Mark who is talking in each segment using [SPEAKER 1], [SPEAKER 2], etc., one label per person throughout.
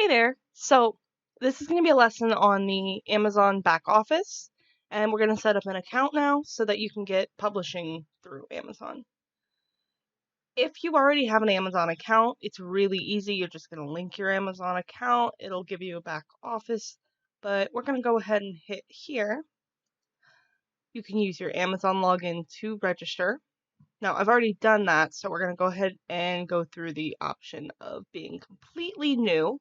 [SPEAKER 1] Hey there! So this is going to be a lesson on the Amazon back office, and we're going to set up an account now so that you can get publishing through Amazon. If you already have an Amazon account, it's really easy. You're just going to link your Amazon account. It'll give you a back office, but we're going to go ahead and hit here. You can use your Amazon login to register. Now, I've already done that, so we're going to go ahead and go through the option of being completely new.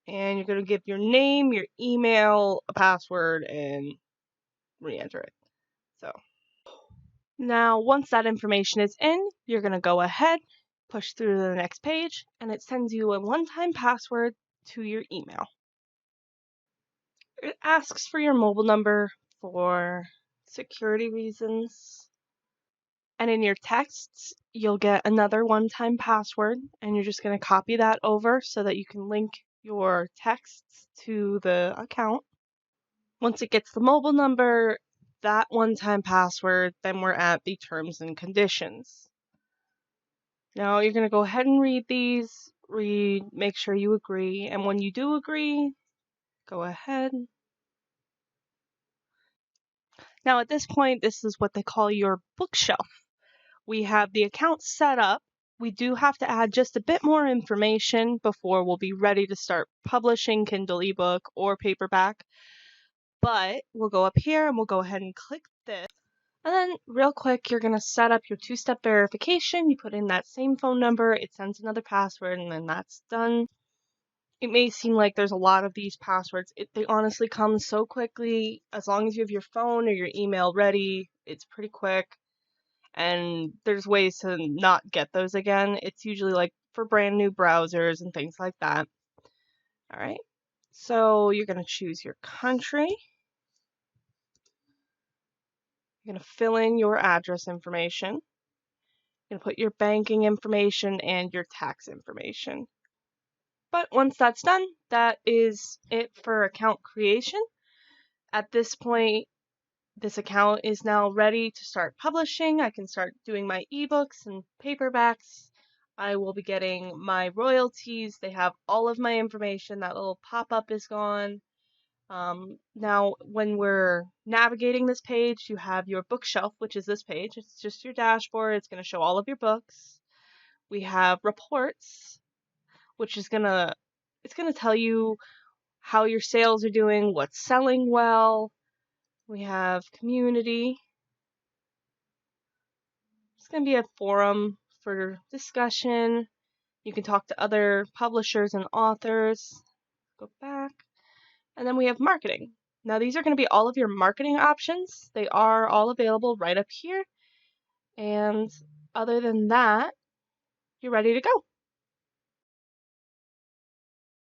[SPEAKER 1] And you're going to give your name, your email, a password, and re-enter it. So now once that information is in, you're going to go ahead, push through to the next page, and it sends you a one-time password to your email. It asks for your mobile number for security reasons. And in your texts, you'll get another one-time password, and you're just going to copy that over so that you can link your texts to the account. Once it gets the mobile number, that one-time password, then we're at the terms and conditions. Now you're going to go ahead and read these, make sure you agree, and when you do agree, go ahead. Now at this point, this is what they call your bookshelf. We have the account set up. We do have to add just a bit more information before we'll be ready to start publishing Kindle ebook or paperback. But we'll go up here and we'll go ahead and click this. And then real quick, you're going to set up your two-step verification. You put in that same phone number, it sends another password, and then that's done. It may seem like there's a lot of these passwords. They honestly come so quickly. As long as you have your phone or your email ready, it's pretty quick. And there's ways to not get those again. It's usually like for brand new browsers and things like that. All right, so you're going to choose your country. You're going to fill in your address information. You're going to put your banking information and your tax information. But once that's done, that is it for account creation. At this point, this account is now ready to start publishing. I can start doing my ebooks and paperbacks. I will be getting my royalties. They have all of my information. That little pop-up is gone. Now, when we're navigating this page, you have your bookshelf, which is this page. It's just your dashboard. It's going to show all of your books. We have reports, which is it's gonna tell you how your sales are doing, what's selling well. We have community. It's going to be a forum for discussion. You can talk to other publishers and authors. Go back. And then we have marketing. Now these are going to be all of your marketing options. They are all available right up here. And other than that, you're ready to go.